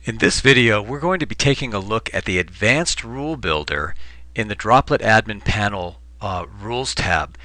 In this video, we're going to be taking a look at the Advanced Rule Builder in the Droplet Admin Panel Rules tab.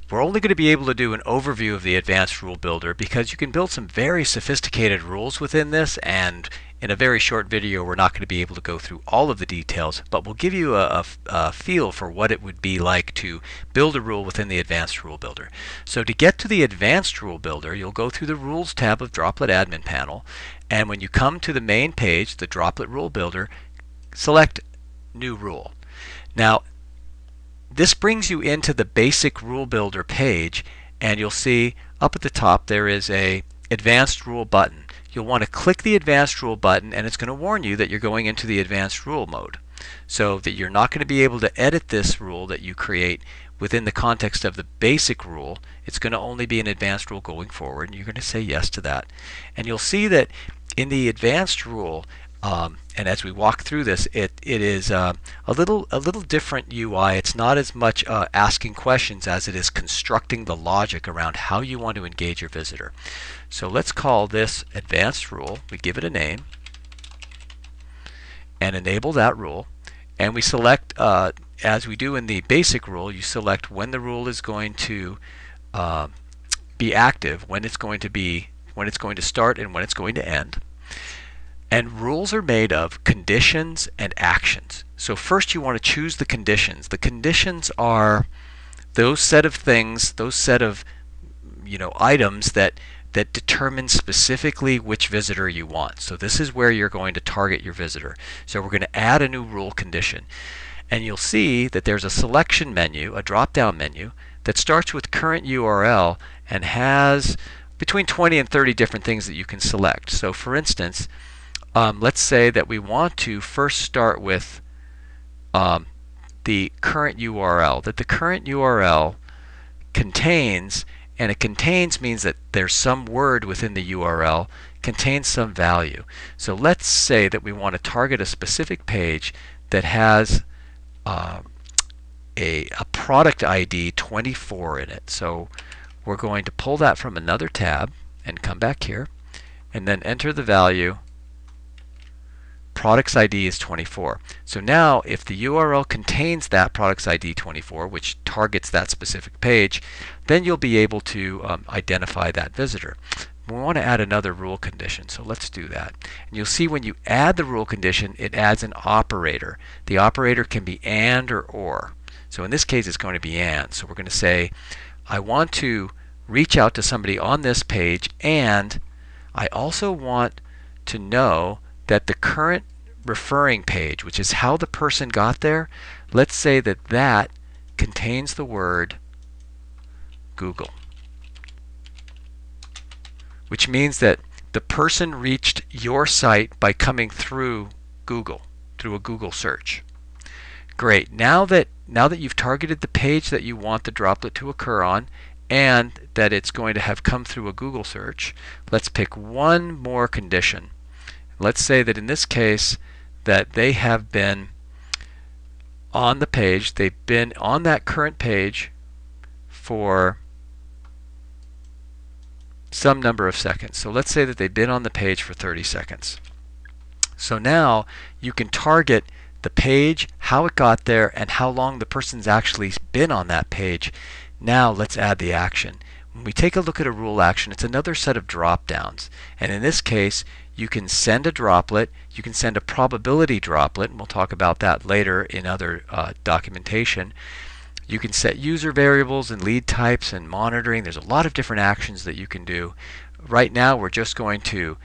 We're only going to be able to do an overview of the Advanced Rule Builder because you can build some very sophisticated rules within this, and in a very short video we're not going to be able to go through all of the details, but we'll give you a feel for what it would be like to build a rule within the Advanced Rule Builder. So to get to the Advanced Rule Builder, you'll go through the Rules tab of Droplet Admin Panel, and when you come to the main page, the Droplet Rule Builder, select New Rule. Now, this brings you into the basic Rule Builder page, and you'll see up at the top there is a Advanced Rule button. You'll want to click the Advanced Rule button, and it's going to warn you that you're going into the Advanced Rule mode, so that you're not going to be able to edit this rule that you create within the context of the basic rule. It's going to only be an advanced rule going forward, and you're going to say yes to that. And you'll see that in the advanced rule, and as we walk through this, it is a little different UI. It's not as much asking questions as it is constructing the logic around how you want to engage your visitor. So let's call this advanced rule. We give it a name and enable that rule, and we select, as we do in the basic rule, you select when the rule is going to be active, when it's going to start, and when it's going to end. And rules are made of conditions and actions. So first you want to choose the conditions. The conditions are those set of things, those set of items that determine specifically which visitor you want. So this is where you're going to target your visitor. So we're going to add a new rule condition. And you'll see that there's a selection menu, a drop-down menu, that starts with current URL and has between 20 and 30 different things that you can select. So for instance, let's say that we want to first start with the current URL, that the current URL contains, and it contains means that there's some word within the URL, contains some value. So let's say that we want to target a specific page that has a product ID 24 in it. So we're going to pull that from another tab and come back here and then enter the value. Product's ID is 24. So now if the URL contains that product's ID 24, which targets that specific page, then you'll be able to identify that visitor. We want to add another rule condition, so let's do that. And you'll see when you add the rule condition, it adds an operator. The operator can be and or. So in this case it's going to be and. So we're going to say, I want to reach out to somebody on this page, and I also want to know that the current referring page, which is how the person got there, let's say that that contains the word Google, which means that the person reached your site by coming through Google, through a Google search. Great. Now that you've targeted the page that you want the droplet to occur on, and that it's going to have come through a Google search, let's pick one more condition. Let's say that in this case that they have been on the page, they've been on that current page for some number of seconds. So let's say that they've been on the page for 30 seconds. So now you can target the page, how it got there, and how long the person's actually been on that page. Now let's add the action. When we take a look at a rule action, it's another set of drop downs, and in this case you can send a droplet, you can send a probability droplet, and we'll talk about that later in other documentation. You can set user variables and lead types and monitoring. There's a lot of different actions that you can do. Right now we're just going to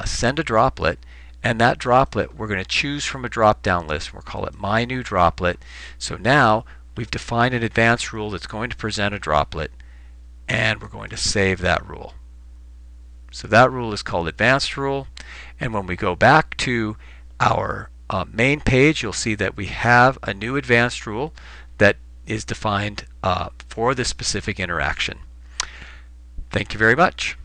send a droplet, and that droplet we're going to choose from a drop down list. We'll call it My New Droplet. So now we've defined an advanced rule that's going to present a droplet, and we're going to save that rule. So that rule is called Advanced Rule, and when we go back to our main page, you'll see that we have a new advanced rule that is defined for this specific interaction. Thank you very much.